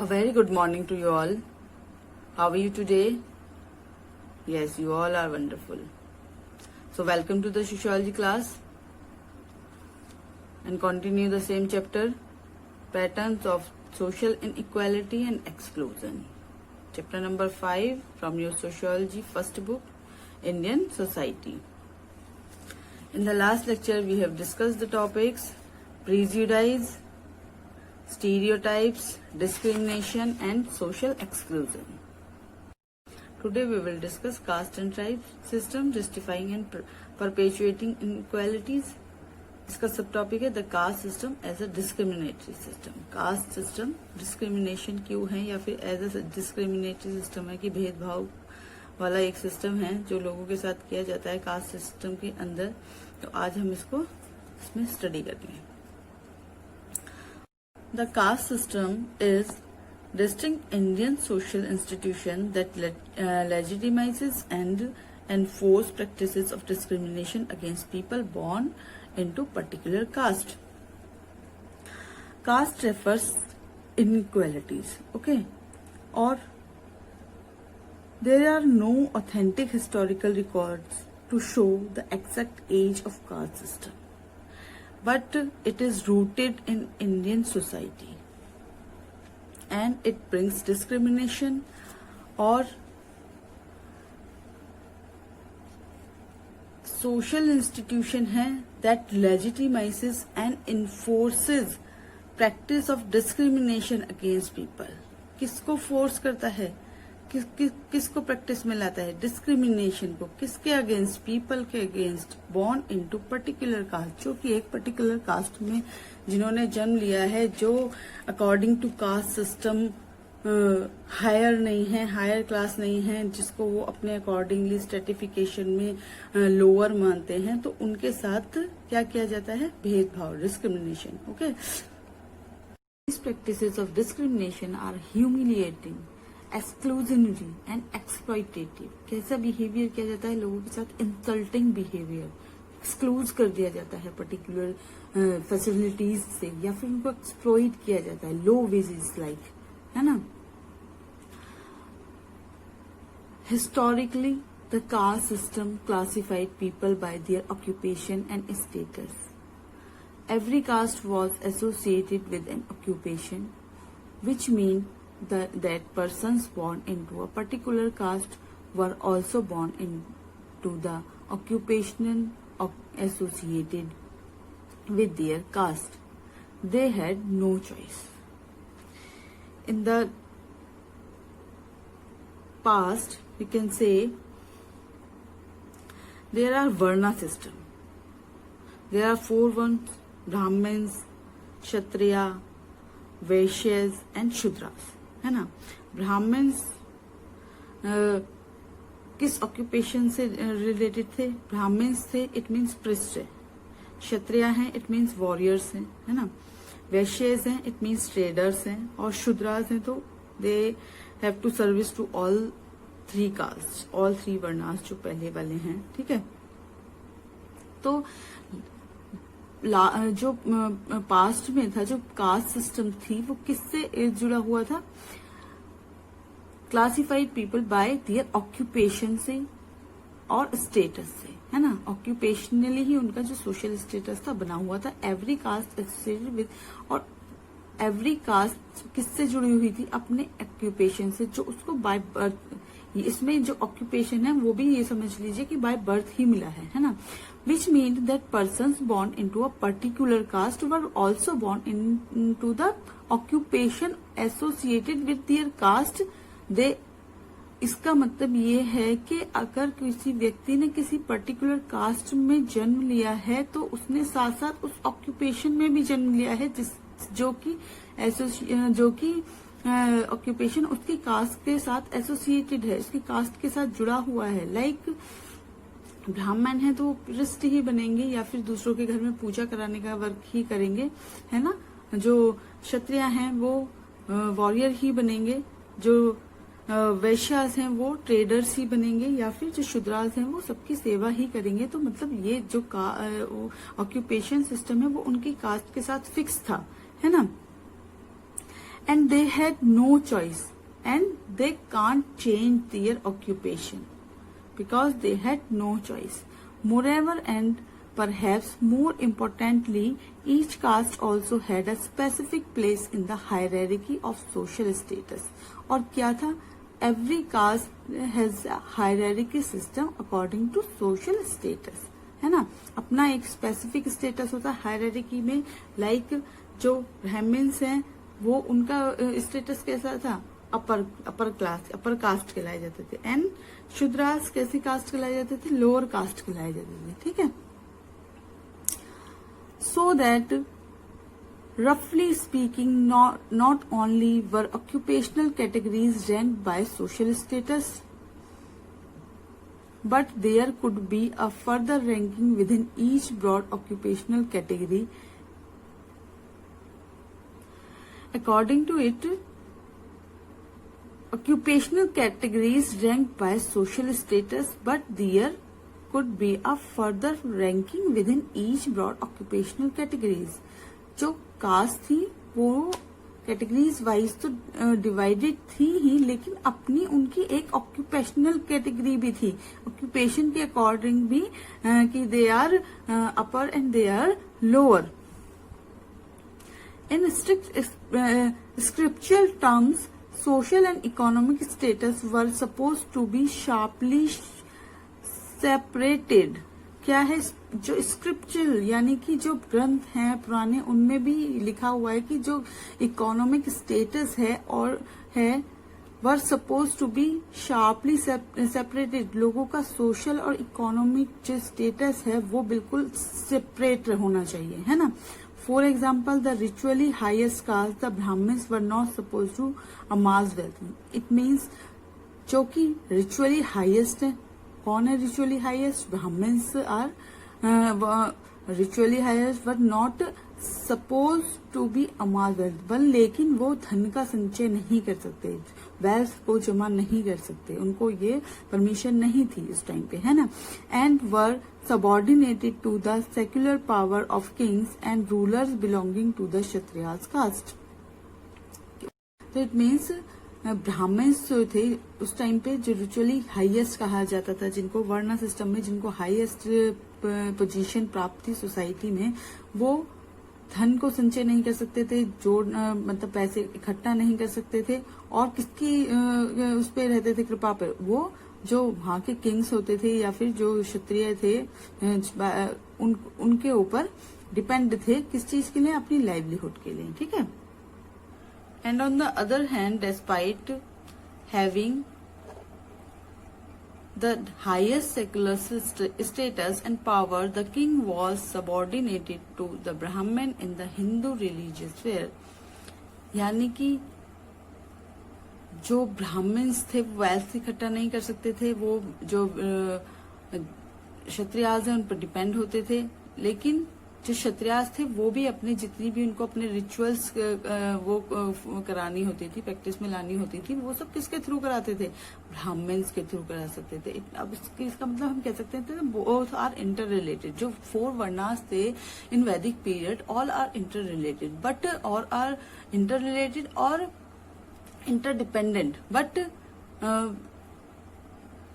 A very good morning to you all. How are you today? Yes, you all are wonderful. So welcome to the sociology class and continue the same chapter, patterns of social inequality and exclusion. Chapter number 5 from your sociology first book, Indian Society. In the last lecture we have discussed the topics prejudice, stereotypes, discrimination and social exclusion. Today we will discuss caste and tribe system justifying and perpetuating inequalities. इसका सब topic है the caste system as a discriminatory system. Caste system discrimination क्यों है या फिर as a discriminatory system है कि भेदभाव वाला एक सिस्टम है जो लोगों के साथ किया जाता है कास्ट सिस्टम के अंदर. तो आज हम इसमें स्टडी करेंगे. The caste system is distinct Indian social institution that legitimizes and enforce practices of discrimination against people born into particular caste. Caste refers inequalities, okay, or there are no authentic historical records to show the exact age of caste system. But it is rooted in Indian society and it brings discrimination or social institution है that legitimizes and enforces practice of discrimination against people. किसको force करता है किसको practice में लाता है discrimination को किसके अगेंस्ट पीपल के against born into particular caste जो कि एक पर्टिकुलर कास्ट में जिन्होंने जन्म लिया है जो according to caste system higher नहीं है हायर क्लास नहीं है जिसको वो अपने अकॉर्डिंगली स्ट्रेटिफिकेशन में लोअर मानते हैं तो उनके साथ क्या किया जाता है भेदभाव discrimination. Okay These practices of discrimination are humiliating, exclusionary and exploitative. कैसा बिहेवियर किया जाता है लोगों के साथ इंसल्टिंग बिहेवियर एक्सक्लूज कर दिया जाता है पर्टिकुलर फैसिलिटीज से या फिर उनको एक्सप्लॉइट किया जाता है लो वेजेस लाइक है ना. Historically the caste system classified people bye there occupation and status. Every caste was associated with an occupation, which means that persons born into a particular caste were also born into the occupation associated with their caste. They had no choice. In the past, we can say there are Varna system. There are 4 ones. Brahmins Kshatriyas Vaishyas and Shudras है ना. Brahmins किस occupation से related थे Brahmins थे it means priest है. क्षत्रिया हैं it means warriors हैं है ना. वैश्यस हैं इट मीन्स ट्रेडर्स हैं और शूद्रास हैं तो they have to service to all 3 caste all 3 varnas जो पहले वाले हैं. ठीक है तो जो पास्ट में था जो कास्ट सिस्टम थी वो किससे जुड़ा हुआ था classified people bye there occupation से और स्टेटस से है ना. ऑक्यूपेशनली ही उनका जो सोशल स्टेटस था बना हुआ था. एवरी कास्ट एसोसिएटेड विद और एवरी कास्ट किससे जुड़ी हुई थी अपने ऑक्यूपेशन से जो उसको बाय बर्थ. इसमें जो ऑक्यूपेशन है वो भी ये समझ लीजिए कि बाय बर्थ ही मिला है ना. Which means that persons born into a particular caste were also born into the occupation associated with their caste. They इसका मतलब ये है कि अगर किसी व्यक्ति ने किसी पर्टिकुलर कास्ट में जन्म लिया है तो उसने साथ साथ उस ऑक्यूपेशन में भी जन्म लिया है जो कि ऑक्यूपेशन उसकी कास्ट के साथ एसोसिएटेड है उसकी कास्ट के साथ जुड़ा हुआ है. लाइक ब्राह्मण है तो वो प्रिस्ट ही बनेंगे या फिर दूसरों के घर में पूजा कराने का वर्क ही करेंगे है ना. जो क्षत्रिय हैं वो वॉरियर ही बनेंगे. जो वैश्यास हैं वो ट्रेडर्स ही बनेंगे या फिर जो शूद्रास हैं वो सबकी सेवा ही करेंगे. तो मतलब ये जो ऑक्यूपेशन सिस्टम है वो उनकी कास्ट के साथ फिक्स था है ना. and they had no choice and they can't change their occupation because they had no choice. Moreover, and perhaps more importantly, each caste also had a specific place in the hierarchy of social status. और क्या था? Every caste has a hierarchy system according to social status, है ना. अपना एक specific status होता है hierarchy में. लाइक जो ब्राह्मण्स हैं वो उनका स्टेटस कैसा था? अपर क्लास, अपर कास्ट कहलाए जाते थे. एंड शूद्रास कैसी कास्ट कहलाए जाते थे? लोअर कास्ट कहलाए जाते थे. ठीक है. So that roughly speaking, not only were occupational categories ranked by social status, but there could be a further ranking within each broad occupational category. According to it, occupational categories ranked by social status, but there could be a further ranking within each broad occupational categories. जो cast थी वो categories wise तो divided थी ही, लेकिन अपनी उनकी एक occupational category भी थी. ऑक्यूपेशन के अकॉर्डिंग भी कि they are upper and they are lower. In strict scriptural terms, social and economic status were supposed to be sharply separated. क्या है? जो स्क्रिप्चुरल यानी कि जो ग्रंथ हैं पुराने, उनमें भी लिखा हुआ है कि जो इकोनॉमिक स्टेटस है और है were supposed to be sharply separated. लोगों का सोशल और इकोनॉमिक जो स्टेटस है वो बिल्कुल सेपरेट होना चाहिए, है ना. For example, the ritually highest caste the Brahmins were not supposed to amass wealth. It means जो कि रिचुअली हाईएस्ट है. कौन है ritually highest? Brahmins are ritually highest but not supposed to be amass wealth. लेकिन वो धन का संचय नहीं कर सकते, वेल्थ को जमा नहीं कर सकते, उनको ये परमिशन नहीं थी उस टाइम पे, है ना. And were subordinated to the secular power of kings and rulers belonging to the Kshatriyas caste. तो इट मीन्स ब्राह्मण्स जो थे उस टाइम पे जो रिचुअली हाईएस्ट कहा जाता था, जिनको वर्ण सिस्टम में जिनको हाईएस्ट पोजीशन प्राप्त थी सोसाइटी में, वो धन को संचय नहीं कर सकते थे, जोड़ मतलब पैसे इकट्ठा नहीं कर सकते थे. और किसकी उस पे रहते थे कृपा पे? वो जो वहां के किंग्स होते थे या फिर जो क्षत्रिय थे उनके ऊपर डिपेंड थे. किस चीज के लिए? अपनी लाइवलीहुड के लिए. ठीक है. And on the other hand, despite having the highest secular status and power, the king was subordinated to the Brahmin in the Hindu religious sphere. यानी कि जो ब्राह्मण्स थे वो वेल्थ इकट्ठा नहीं कर सकते थे, वो जो क्षत्रियाज हैं उन पर डिपेंड होते थे. लेकिन जो क्षत्रियास थे वो भी अपने जितनी भी उनको अपने रिचुअल्स वो करानी होती थी, प्रैक्टिस में लानी होती थी, वो सब किसके थ्रू कराते थे? ब्राह्मण्स के थ्रू करा सकते थे. अब इसका मतलब हम कह सकते हैं बोथ आर इंटर रिलेटेड. जो 4 वर्णास थे in Vedic period, all are interrelated but और आर इंटर रिलेटेड और इंटरडिपेंडेंट. बट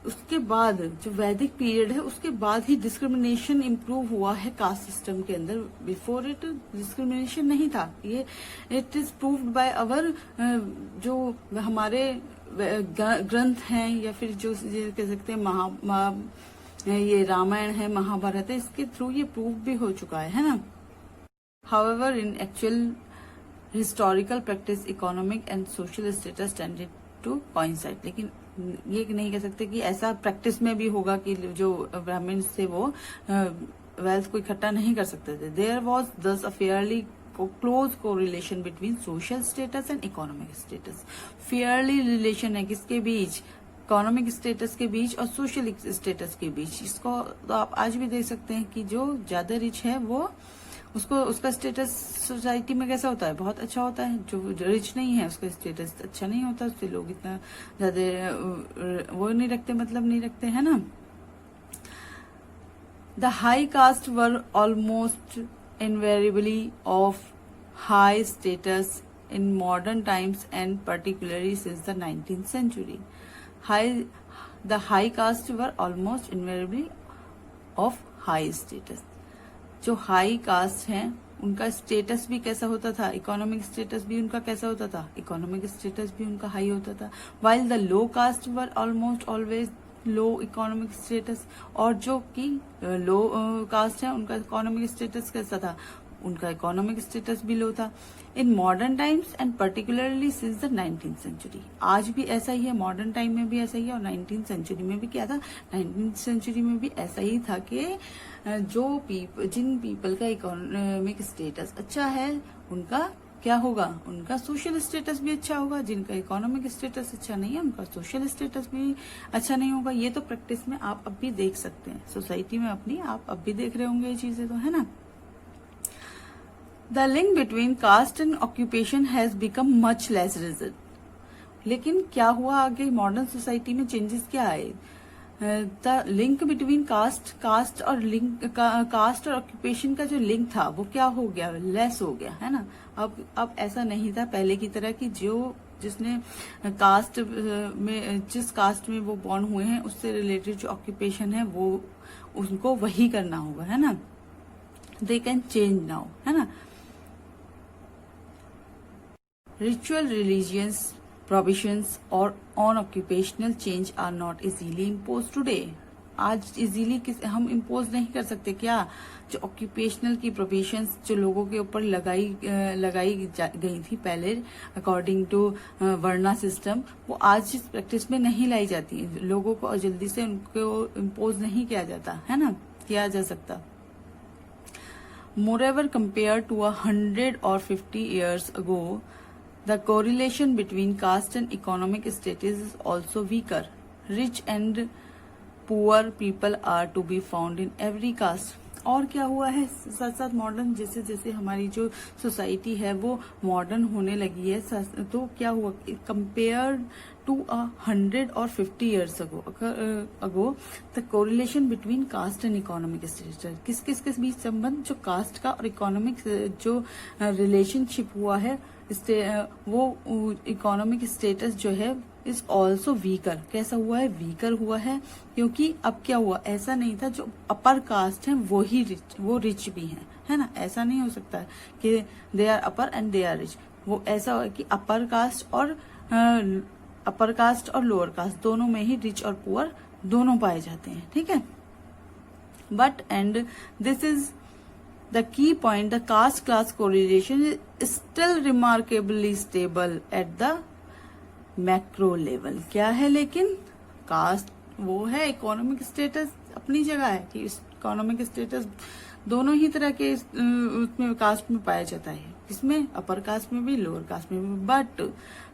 उसके बाद जो वैदिक पीरियड है उसके बाद ही डिस्क्रिमिनेशन इम्प्रूव हुआ है कास्ट सिस्टम के अंदर. बिफोर इट डिस्क्रिमिनेशन नहीं था. ये it is proved by our जो हमारे ग्रंथ हैं या फिर जो कह सकते हैं ये रामायण है, महाभारत है, इसके थ्रू ये प्रूव भी हो चुका है ना. However in actual historical practice economic and social status tended to coincide. लेकिन ये नहीं कह सकते कि ऐसा प्रैक्टिस में भी होगा कि जो ब्राह्मण्स थे वो वेल्थ को इकट्ठा नहीं कर सकते थे. देयर वॉज दस a fairly close correlation between social status and economic status. Fairlie relation है किसके बीच? इकोनॉमिक स्टेटस के बीच और सोशल स्टेटस के बीच. इसको तो आप आज भी देख सकते हैं कि जो ज्यादा रिच है वो उसका स्टेटस सोसाइटी में कैसा होता है? बहुत अच्छा होता है. जो रिच नहीं है उसका स्टेटस अच्छा नहीं होता, उससे लोग इतना ज्यादा वो नहीं रखते, मतलब नहीं रखते, है ना. The high cast were almost invariably of high status in modern times and particularly since the 19th century. The high caste were almost invariably of high status. जो हाई कास्ट हैं उनका स्टेटस भी कैसा होता था, इकोनॉमिक स्टेटस भी उनका कैसा होता था, इकोनॉमिक स्टेटस भी उनका हाई होता था. While the low caste were almost always low economic status. और जो कि लो कास्ट है उनका इकोनॉमिक स्टेटस कैसा था, उनका इकोनॉमिक स्टेटस भी लो था. In modern times and particularly since the 19th century. आज भी ऐसा ही है, मॉडर्न टाइम में भी ऐसा ही है और 19th सेंचुरी में भी क्या था, 19th सेंचुरी में भी ऐसा ही था कि जिन पीपल का इकोनॉमिक स्टेटस अच्छा है उनका क्या होगा, उनका सोशल स्टेटस भी अच्छा होगा. जिनका इकोनॉमिक स्टेटस अच्छा नहीं है उनका सोशल स्टेटस भी अच्छा नहीं होगा. ये तो प्रैक्टिस में आप अब भी देख सकते हैं, सोसाइटी में अपनी आप अब भी देख रहे होंगे ये चीजें, तो है ना. The link between caste and occupation has become much less rigid. लेकिन क्या हुआ आगे मॉडर्न सोसाइटी में चेंजेस क्या आए. द लिंक बिटवीन कास्ट और ऑक्यूपेशन का जो लिंक था वो क्या हो गया, लेस हो गया, है ना. अब ऐसा नहीं था पहले की तरह कि जिसने कास्ट में जिस कास्ट में वो बॉर्न हुए हैं उससे रिलेटेड जो ऑक्यूपेशन है वो उनको वही करना होगा, है ना. दे कैन चेंज नाउ, है ना. Ritual religious prohibitions or on occupational change are not easily imposed today. आज इजीली हम इम्पोज नहीं कर सकते क्या. जो ऑक्यूपेशनल की प्रोविजंस जो लोगों के ऊपर लगाई गई थी पहले अकॉर्डिंग टू वर्णा सिस्टम, वो आज इस प्रैक्टिस में नहीं लाई जाती है. लोगों को जल्दी से उनको इम्पोज नहीं किया जाता, है ना, किया जा सकता. Moreover, compared to 100 or 50 years ago, the correlation between caste and economic status is also weaker. Rich and poor people are to be found in every caste. और क्या हुआ है साथ साथ मॉडर्न जैसे जैसे हमारी जो सोसाइटी है वो मॉडर्न होने लगी है, तो क्या हुआ कंपेयर टू 100 और 50 years ago the correlation between caste and economic status. किस के बीच संबंध, जो कास्ट का और इकोनॉमिक जो रिलेशनशिप हुआ है वो इकोनॉमिक स्टेटस जो है इज ऑल्सो वीकर. कैसा हुआ है, वीकर हुआ है. क्योंकि अब क्या हुआ, ऐसा नहीं था जो अपर कास्ट है वो रिच भी हैं, है ना. ऐसा नहीं हो सकता कि they are upper and they are rich. वो ऐसा हुआ कि अपर कास्ट और लोअर कास्ट दोनों में ही रिच और पुअर दोनों पाए जाते हैं, ठीक है. But and this is the key point, the caste class correlation is still remarkably stable at the macro level. क्या है लेकिन कास्ट वो है, इकोनॉमिक स्टेटस अपनी जगह है कि इकोनॉमिक स्टेटस दोनों ही तरह के उसमें कास्ट में पाया जाता है. इसमें अपर कास्ट में भी लोअर कास्ट में भी. बट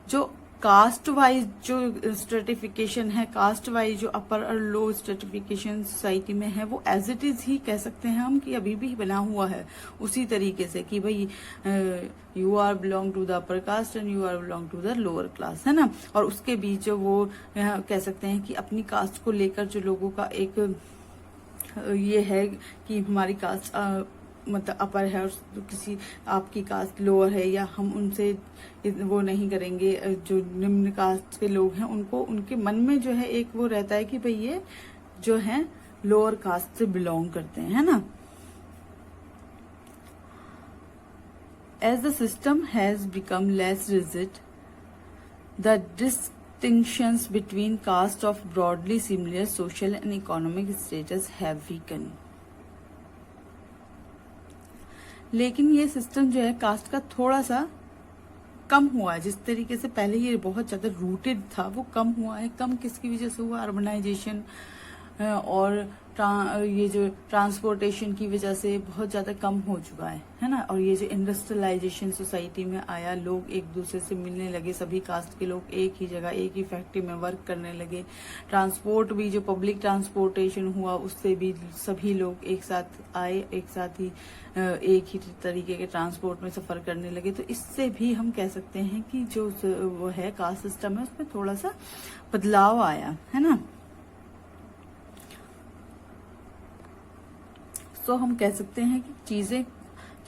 जो कास्ट वाइज जो स्ट्रेटिफिकेशन है, कास्ट वाइज जो अपर और लो स्ट्रेटिफिकेशन सोसाइटी में है वो एज इट इज ही कह सकते हैं हम कि अभी भी बना हुआ है उसी तरीके से कि भाई you are belong to the upper caste and you are belong to the lower class, है ना. और उसके बीच जो वो कह सकते हैं कि अपनी कास्ट को लेकर जो लोगों का एक ये है कि हमारी कास्ट मतलब अपर है और किसी आपकी कास्ट लोअर है या हम उनसे वो नहीं करेंगे. जो निम्न कास्ट के लोग हैं उनको उनके मन में जो है एक वो रहता है कि भाई ये जो है लोअर कास्ट से बिलोंग करते हैं, है ना. As the system has become less rigid, the distinctions between caste of broadly similar social and economic status have weakened. लेकिन ये सिस्टम जो है कास्ट का थोड़ा सा कम हुआ है. जिस तरीके से पहले ये बहुत ज्यादा रूटेड था वो कम हुआ है. कम किसकी वजह से हुआ, अर्बनाइजेशन और ये जो ट्रांसपोर्टेशन की वजह से बहुत ज्यादा कम हो चुका है ना. और ये जो इंडस्ट्रियलाइजेशन सोसाइटी में आया, लोग एक दूसरे से मिलने लगे, सभी कास्ट के लोग एक ही जगह एक ही फैक्ट्री में वर्क करने लगे. ट्रांसपोर्ट भी जो पब्लिक ट्रांसपोर्टेशन हुआ उससे भी सभी लोग एक साथ आए, एक साथ ही एक ही तरीके के ट्रांसपोर्ट में सफर करने लगे. तो इससे भी हम कह सकते हैं कि जो वो है कास्ट सिस्टम है उसमें थोड़ा सा बदलाव आया, है ना. तो हम कह सकते हैं कि चीजें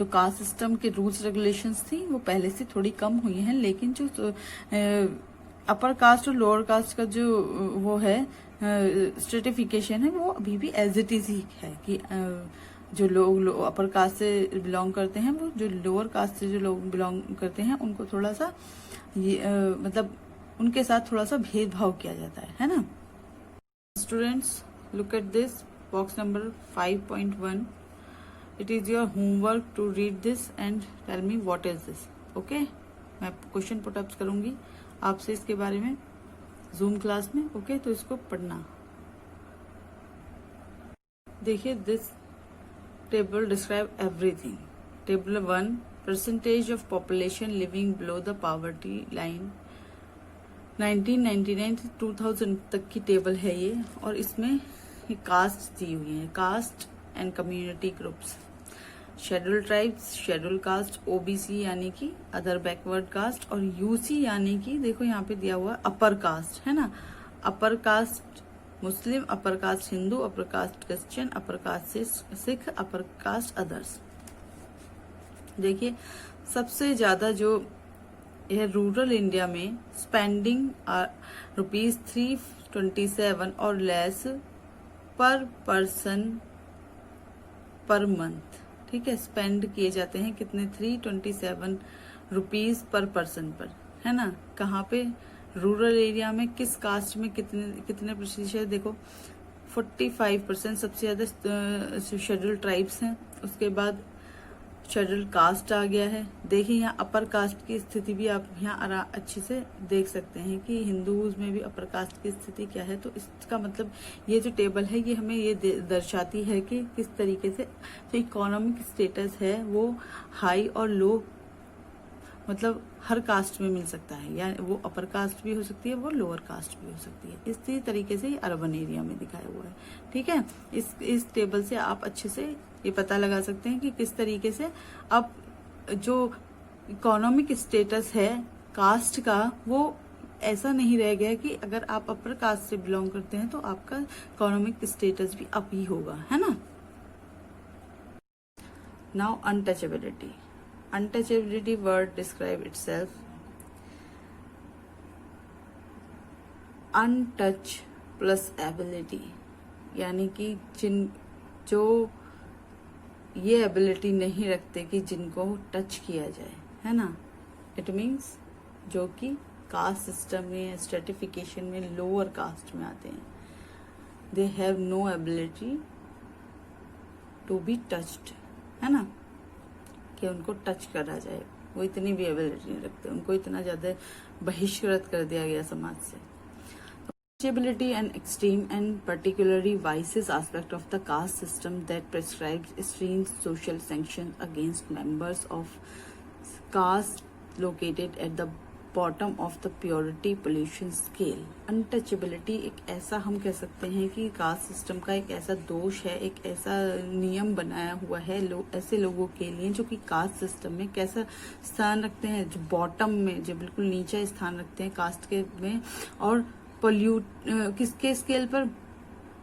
जो कास्ट सिस्टम के रूल्स रेगुलेशंस थी वो पहले से थोड़ी कम हुई हैं, लेकिन जो अपर कास्ट और लोअर कास्ट का जो वो है स्ट्रेटिफिकेशन है वो अभी भी एज इट इज ही है कि जो लोग अपर कास्ट से बिलोंग करते हैं वो जो लोअर कास्ट से जो लोग बिलोंग करते हैं उनको थोड़ा सा ये मतलब उनके साथ थोड़ा सा भेदभाव किया जाता है ना। Students, look at this box number 5.1. It is your homework to read this and tell me what is this. Okay, मैं क्वेश्चन पुटअप्स करूंगी आपसे इसके बारे में जूम क्लास में. ओके, तो इसको पढ़ना. देखिए, this table describe everything. Table 1, percentage of population living below the poverty line 1999 से 2000 तक की टेबल है ये. और इसमें कास्ट दी हुई है, caste and community groups. Schedule tribes, schedule caste, OBC यानी कि अदर बैकवर्ड कास्ट, और यूसी यानी कि देखो यहाँ पे दिया हुआ अपर कास्ट है ना. Upper caste Muslim, upper caste Hindu, upper caste Christian, upper caste Sikh, upper caste others. देखिए, सबसे ज्यादा जो यह रूरल इंडिया में स्पेंडिंग ₹327 और लेस पर पर्सन पर मंथ. ठीक है, स्पेंड किए जाते हैं कितने? ₹327 पर पर्सन पर, है ना. कहाँ पे? रूरल एरिया में. किस कास्ट में कितने प्रतिशत? देखो 45% सबसे ज्यादा शेड्यूल ट्राइब्स हैं. उसके बाद शेड्यूल कास्ट आ गया है. देखिए, यहाँ अपर कास्ट की स्थिति भी आप यहाँ अच्छे से देख सकते हैं कि हिंदूज में भी अपर कास्ट की स्थिति क्या है. तो इसका मतलब ये जो टेबल है ये हमें ये दर्शाती है कि किस तरीके से जो इकोनॉमिक स्टेटस है वो हाई और लो मतलब हर कास्ट में मिल सकता है. या वो अपर कास्ट भी हो सकती है, वो लोअर कास्ट भी हो सकती है. इसी तरीके से अर्बन एरिया में दिखाया हुआ है. ठीक है, इस टेबल से आप अच्छे से ये पता लगा सकते हैं कि किस तरीके से अब जो इकोनॉमिक स्टेटस है कास्ट का वो ऐसा नहीं रह गया कि अगर आप अपर कास्ट से बिलोंग करते हैं तो आपका इकोनॉमिक स्टेटस भी अप ही होगा, है ना. Now untouchability. Untouchability word describe itself. Untouch plus ability यानी कि जो ये एबिलिटी नहीं रखते कि जिनको टच किया जाए, है ना. इट मीन्स जो कि कास्ट सिस्टम में स्ट्रेटिफिकेशन में लोअर कास्ट में आते हैं. They have no ability to be touched, है ना, कि उनको टच करा जाए. वो इतनी भी एबिलिटी नहीं रखते. उनको इतना ज्यादा बहिष्कृत कर दिया गया समाज से. Untouchability and extreme and particularly vicious aspect of the caste system that prescribes extreme social sanctions against members of caste located at the bottom of the purity pollution scale. Untouchability एक ऐसा हम कह सकते हैं कि कास्ट सिस्टम का एक ऐसा दोष है, एक ऐसा नियम बनाया हुआ है ऐसे लोगों के लिए जो कि कास्ट सिस्टम में कैसा स्थान रखते हैं, जो बॉटम में, जो बिल्कुल नीचे स्थान रखते हैं कास्ट के में. और किसके स्केल पर?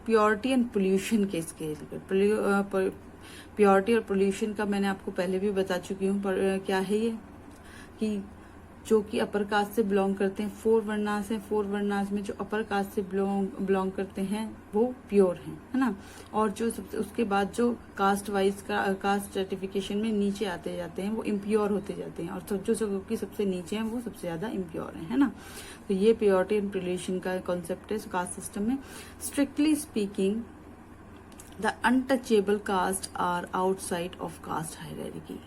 प्योरिटी एंड पोल्यूशन के स्केल पर. प्योरिटी और पोल्यूशन का मैंने आपको पहले भी बता चुकी हूँ. पर क्या है ये कि जो कि अपर कास्ट से बिलोंग करते हैं, 4 वर्णास हैं. 4 वर्णास में जो अपर कास्ट से बिलोंग करते हैं वो प्योर हैं, है ना. और जो उसके बाद जो कास्ट वाइज का कास्ट सर्टिफिकेशन में नीचे आते जाते हैं वो इम्प्योर होते जाते हैं. और जो कि सबसे नीचे हैं वो सबसे ज्यादा इम्प्योर हैं, है ना. तो ये प्योरिटी एंड पोल्यूशन का कॉन्सेप्ट है कास्ट सिस्टम में. Strictly speaking the untouchable caste are outside of caste hierarchy.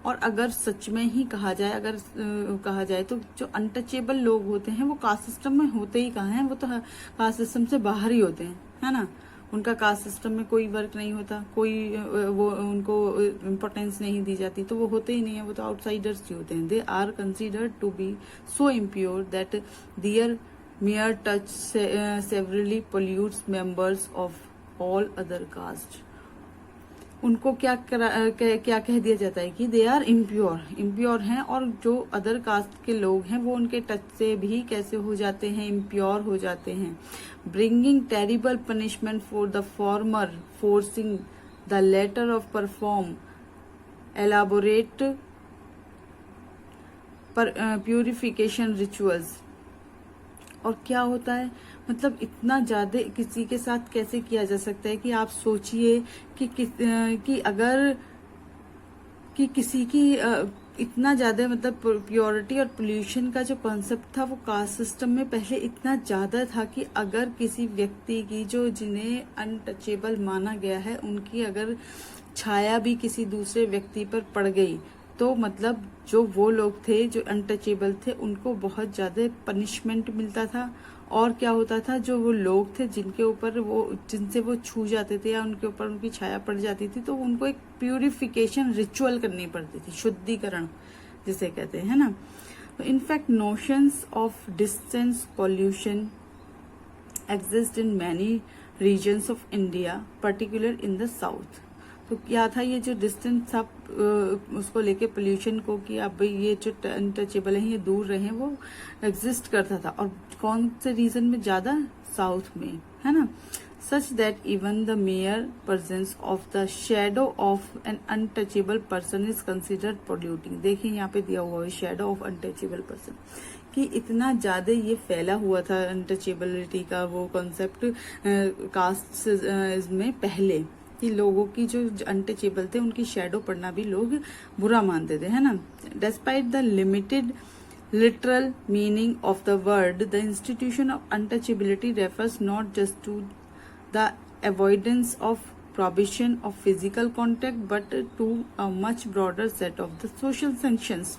और अगर सच में ही कहा जाए तो जो अनटचेबल लोग होते हैं वो कास्ट सिस्टम में होते ही कहाँ हैं? वो तो कास्ट सिस्टम से बाहर ही होते हैं, है ना. उनका कास्ट सिस्टम में कोई वर्क नहीं होता, कोई वो उनको इम्पोर्टेंस नहीं दी जाती, तो वो होते ही नहीं है. वो तो आउटसाइडर्स ही होते हैं. They are considered to be so impure that their mere touch severely pollutes members of all other caste. उनको क्या कह दिया जाता है कि दे आर इम्प्योर हैं. और जो अदर कास्ट के लोग हैं वो उनके टच से भी कैसे हो जाते हैं? इम्प्योर हो जाते हैं. Bringing terrible punishment for the former, forcing the latter of perform elaborate purification rituals. और क्या होता है, मतलब इतना ज्यादा किसी के साथ कैसे किया जा सकता है कि आप सोचिए कि अगर कि किसी की इतना ज्यादा मतलब प्योरिटी और पोल्यूशन का जो कॉन्सेप्ट था वो कास्ट सिस्टम में पहले इतना ज्यादा था कि अगर किसी व्यक्ति की जो जिन्हें अनटचेबल माना गया है उनकी अगर छाया भी किसी दूसरे व्यक्ति पर पड़ गई तो मतलब जो वो लोग थे जो अनटचेबल थे उनको बहुत ज्यादा पनिशमेंट मिलता था। और क्या होता था, जो वो लोग थे जिनके ऊपर जिनसे वो छू जाते थे या उनके ऊपर उनकी छाया पड़ जाती थी तो उनको एक प्यूरिफिकेशन रिचुअल करनी पड़ती थी, शुद्धिकरण जिसे कहते हैं ना। तो in fact notions of distance pollution exist in many reasons of India, particular in the south. तो क्या था, ये जो डिस्टेंस था उसको लेके पोल्यूशन को कि अब ये जो अनटचेबल है ये दूर रहे, वो एग्जिस्ट करता था। और कौन से रीजन में ज्यादा, साउथ में, है ना। Such that even the mere presence of the shadow of an untouchable person is considered polluting. देखिए यहाँ पे दिया हुआ है शेडो ऑफ अनटचेबल पर्सन, कि इतना ज्यादा ये फैला हुआ था अनटचेबिलिटी का वो कॉन्सेप्ट कास्ट में पहले, कि लोगों की जो अनटचेबल थे उनकी शेडो पड़ना भी लोग बुरा मानते थे, है ना। Despite the limited literal meaning of the word, the institution of untouchability refers not just to the avoidance of prohibition of physical contact but to a much broader set of the social sanctions।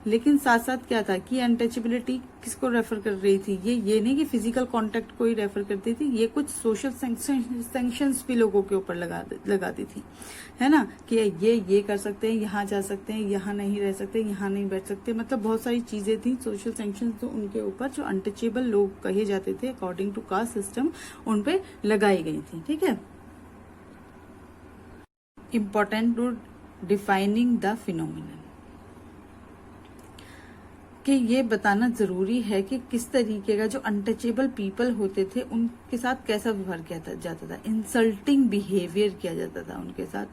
लेकिन साथ साथ क्या था कि untouchability किसको refer कर रही थी, ये नहीं कि फिजिकल कांटेक्ट को ही रेफर करती थी, ये कुछ सोशल सैंक्शंस भी लोगों के ऊपर लगाती थी, है ना। कि ये कर सकते हैं, यहाँ जा सकते हैं, यहाँ नहीं रह सकते, यहाँ नहीं बैठ सकते, मतलब बहुत सारी चीजें थी सोशल सैंक्शंस तो उनके ऊपर जो अनटचेबल लोग कहे जाते थे अकॉर्डिंग टू कास्ट सिस्टम उन पे लगाई गई थी। ठीक है, important to defining the phenomenon, कि ये बताना जरूरी है कि किस तरीके का जो अनटचेबल पीपल होते थे उनके साथ कैसा व्यवहार किया जाता था। इंसल्टिंग बिहेवियर किया जाता था उनके साथ,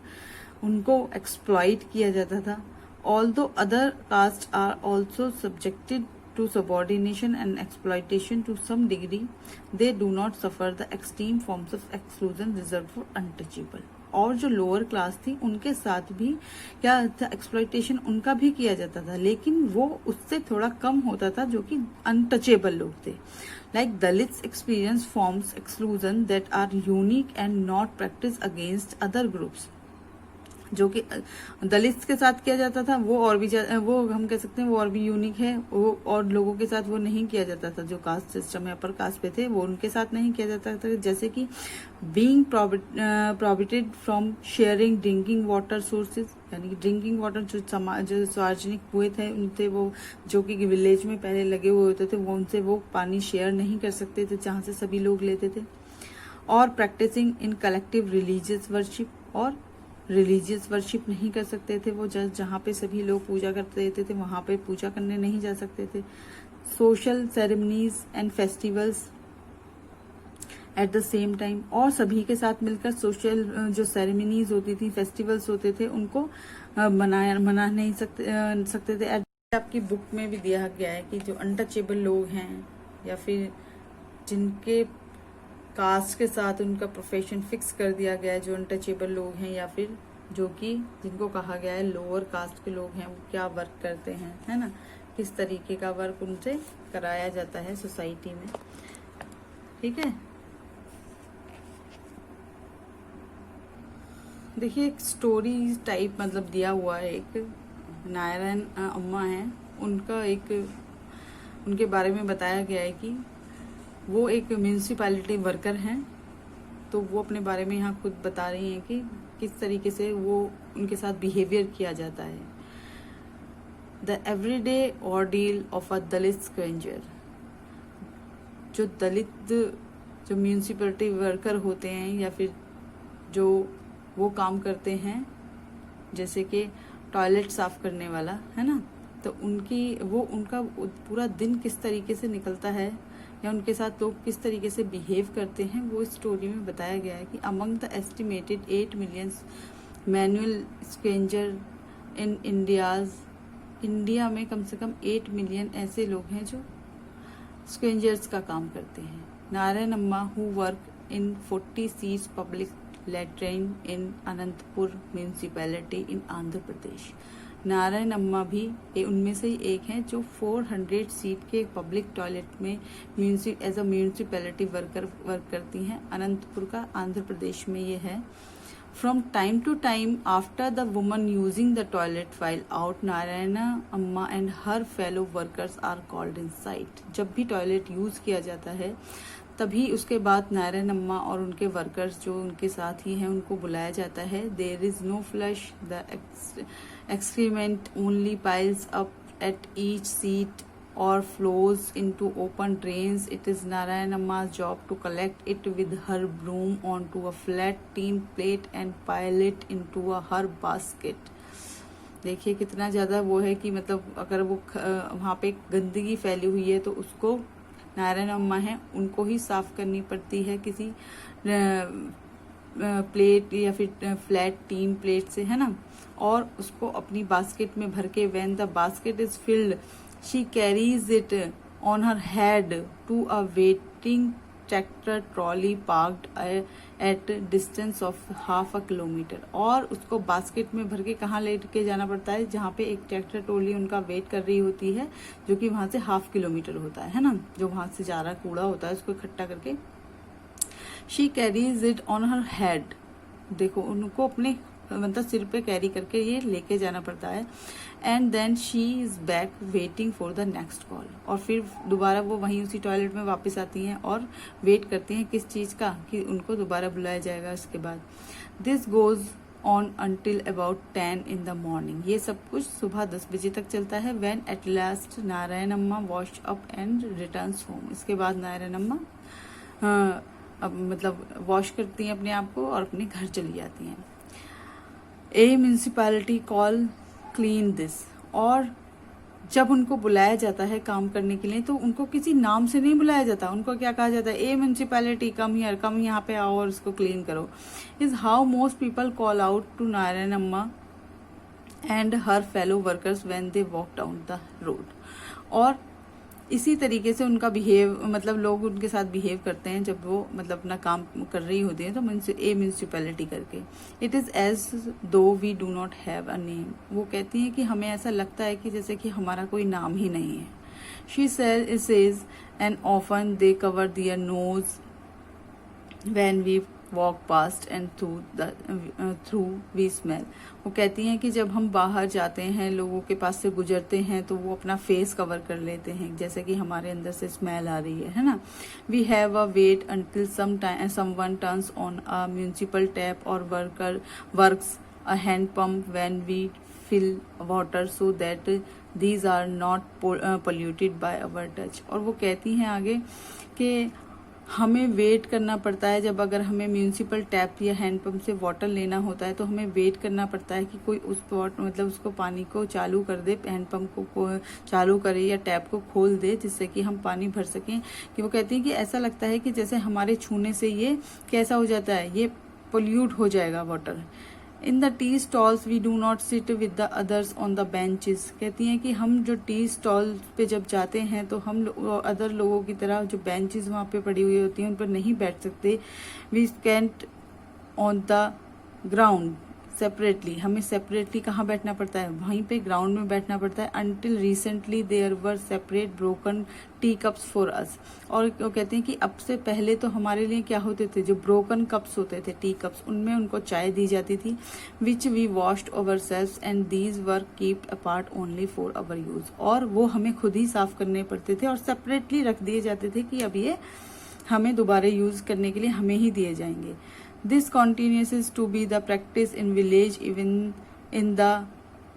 उनको एक्सप्लॉइट किया जाता था। Although other caste are also subjected to subordination and exploitation to some degree, they do not suffer the extreme forms of exclusion reserved for untouchable। और जो लोअर क्लास थी उनके साथ भी क्या था, एक्सप्लॉइटेशन उनका भी किया जाता था, लेकिन वो उससे थोड़ा कम होता था जो कि अनटचेबल लोग थे। Like Dalits experience forms exclusion that are unique and not practice against other groups. जो कि दलित्स के साथ किया जाता था वो और भी वो हम कह सकते हैं वो और भी यूनिक है, वो और लोगों के साथ वो नहीं किया जाता था जो कास्ट सिस्टम या अपर कास्ट पे थे, वो उनके साथ नहीं किया जाता था। जैसे कि being prohibited from sharing drinking water sources, यानी कि ड्रिंकिंग वाटर जो सार्वजनिक कुएं थे उनसे वो जो कि विलेज में पहले लगे हुए होते थे वो उनसे वो पानी शेयर नहीं कर सकते थे जहां से सभी लोग लेते थे। और practicing in collective religious worship, और रिलीजियस वर्शिप नहीं कर सकते थे वो, जहाँ पे सभी लोग पूजा करते थे वहां पे पूजा करने नहीं जा सकते थे। Social ceremonies and festivals at the same time, और सभी के साथ मिलकर सोशल जो सेरेमनीज होती थी, फेस्टिवल्स होते थे, उनको मना नहीं सकते थे। आपकी बुक में भी दिया गया है कि जो अनटचेबल लोग हैं या फिर जिनके कास्ट के साथ उनका प्रोफेशन फिक्स कर दिया गया है, जो अनटचेबल लोग हैं या फिर जो कि जिनको कहा गया है लोअर कास्ट के लोग हैं, वो क्या वर्क करते हैं, है ना, किस तरीके का वर्क उनसे कराया जाता है सोसाइटी में। ठीक है, देखिए एक स्टोरी टाइप मतलब दिया हुआ है, एक नारायण अम्मा है, उनके बारे में बताया गया है कि वो एक म्यूनिसिपैलिटी वर्कर हैं। तो वो अपने बारे में यहाँ खुद बता रही हैं कि किस तरीके से वो उनके साथ बिहेवियर किया जाता है। The everyday ordeal of a Dalit stranger, जो दलित जो म्यूनिसिपैलिटी वर्कर होते हैं या फिर जो वो काम करते हैं जैसे कि टॉयलेट साफ करने वाला, है ना, तो उनका पूरा दिन किस तरीके से निकलता है या उनके साथ लोग किस तरीके से बिहेव करते हैं वो इस स्टोरी में बताया गया है। कि among the estimated 8 million manual stranger in India में कम से कम 8 मिलियन ऐसे लोग हैं जो स्क्वेंजर्स का काम करते हैं। Narayan Amma who work in 40 seats public latrine in Anantapur municipality in Andhra Pradesh. Narayan Amma भी उनमें से ही एक हैं जो 400 सीट के पब्लिक टॉयलेट में एज अ म्यूनिसिपैलिटी वर्क करती हैं। अनंतपुर का आंध्र प्रदेश में ये है। From time to time, after the woman using the toilet file out, Narayana Amma and her fellow workers are called inside. जब भी टॉयलेट यूज किया जाता है तभी उसके बाद नारायण अम्मा और उनके वर्कर्स जो उनके साथ ही हैं उनको बुलाया जाता है। There is no flush, the excrement only piles up at each seat or flows into open drains. It is Narayan Amma's job to collect it with her broom onto a flat tin plate and pile it into her basket. देखिए कितना ज्यादा वो है कि मतलब अगर वो वहाँ पे गंदगी फैली हुई है तो उसको नारायण अम्मा है उनको ही साफ करनी पड़ती है किसी प्लेट या फिर फ्लैट टीन प्लेट से, है ना, और उसको अपनी बास्केट में भर के when the basket is filled she carries it on her head to a waiting tractor trolley parked at distance of half a kilometer. और उसको बास्केट में भर के कहाँ लेके जाना पड़ता है, जहाँ पे एक ट्रैक्टर ट्रॉली उनका वेट कर रही होती है जो कि वहां से ½ किलोमीटर होता है ना, जो वहां से जा रहा कूड़ा होता है उसको इकट्ठा करके। she carries it on her head, देखो उनको अपने मतलब सिर पे कैरी करके ये लेके जाना पड़ता है। And then she is back waiting for the next call, और फिर दोबारा वो वहीं उसी टॉयलेट में वापस आती हैं और वेट करती हैं किस चीज का, कि उनको दोबारा बुलाया जाएगा इसके बाद। This goes on until about 10 in the morning. ये सब कुछ सुबह 10 बजे तक चलता है। व्हेन एट लास्ट नारायण अम्मा wash up and returns home, इसके बाद नारायण अम्मा अब मतलब वॉश करती हैं अपने आप को और अपने घर चली जाती हैं। ए म्यूनिसिपैलिटी कॉल क्लीन दिस, और जब उनको बुलाया जाता है काम करने के लिए तो उनको किसी नाम से नहीं बुलाया जाता, उनको क्या कहा जाता है, ए म्यूनिसिपैलिटी कम हियर, कम यहाँ पे आओ और इसको क्लीन करो। Is how most people call out to Narayan Amma and her fellow workers when they walk down the road. और इसी तरीके से उनका बिहेव मतलब लोग उनके साथ बिहेव करते हैं जब वो मतलब अपना काम कर रही होती है तो ए म्यूनिसिपैलिटी करके। It is as though we do not have a name, वो कहती हैं कि हमें ऐसा लगता है कि जैसे कि हमारा कोई नाम ही नहीं है। She says and often they cover their nose when we walk past and through we smell. वो कहती हैं कि जब हम बाहर जाते हैं लोगों के पास से गुजरते हैं तो वो अपना फेस कवर कर लेते हैं जैसे कि हमारे अंदर से स्मेल आ रही है ना। We have a wait until someone turns on a municipal tap और works a hand pump when we fill water so that these are not polluted by our touch. और वो कहती हैं आगे कि हमें वेट करना पड़ता है जब अगर हमें म्यूनिसिपल टैप या हैंडपंप से वाटर लेना होता है तो हमें वेट करना पड़ता है कि कोई उस मतलब उसको पानी को चालू कर दे, हैंडपंप को चालू करे या टैप को खोल दे जिससे कि हम पानी भर सकें। कि वो कहती है कि ऐसा लगता है कि जैसे हमारे छूने से ये कैसा हो जाता है, ये पोल्यूट हो जाएगा water. In the tea stalls we do not sit with the others on the benches. कहती हैं कि हम जो टी स्टॉल पे जब जाते हैं तो हम अदर लोगों की तरह जो बेंचेस वहाँ पे पड़ी हुई होती हैं उन पर नहीं बैठ सकते। We can't on the ground separately, हमें सेपरेटली कहाँ बैठना पड़ता है, वहीं पे ग्राउंड में बैठना पड़ता है। Until recently there were separate broken tea cups for us. और वो कहते हैं कि अब से पहले तो हमारे लिए क्या होते थे, जो ब्रोकन कप्स होते थे टी कप्स, उनमें उनको चाय दी जाती थी। Which we washed ourselves and these were kept apart only for our use. और वो हमें खुद ही साफ करने पड़ते थे और सेपरेटली रख दिए जाते थे कि अब ये हमें दोबारा यूज करने के लिए हमें ही दिए जाएंगे। This continues to be the practice in village even in the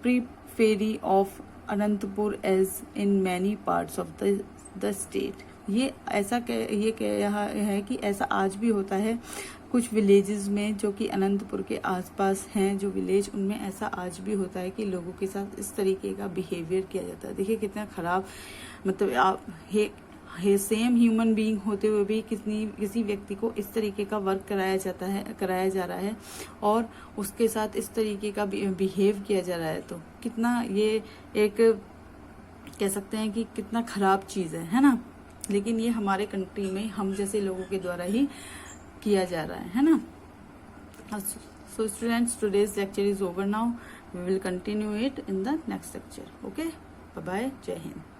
periphery of Anantapur as in many parts of the state. ये ऐसा ये कहा है कि ऐसा आज भी होता है कुछ विलेजेस में जो कि अनंतपुर के आसपास हैं जो विलेज, उनमें ऐसा आज भी होता है कि लोगों के साथ इस तरीके का बिहेवियर किया जाता है। देखिए कितना खराब मतलब सेम ह्यूमन बीइंग होते हुए भी किसी व्यक्ति को इस तरीके का वर्क कराया जा रहा है और उसके साथ इस तरीके का बिहेव किया जा रहा है, तो कितना ये एक कह सकते हैं कि कितना खराब चीज है ना। लेकिन ये हमारे कंट्री में हम जैसे लोगों के द्वारा ही किया जा रहा है ना। So students, today's lecture is over now. We will continue it in the next lecture. Okay, bye bye, Jai Hind.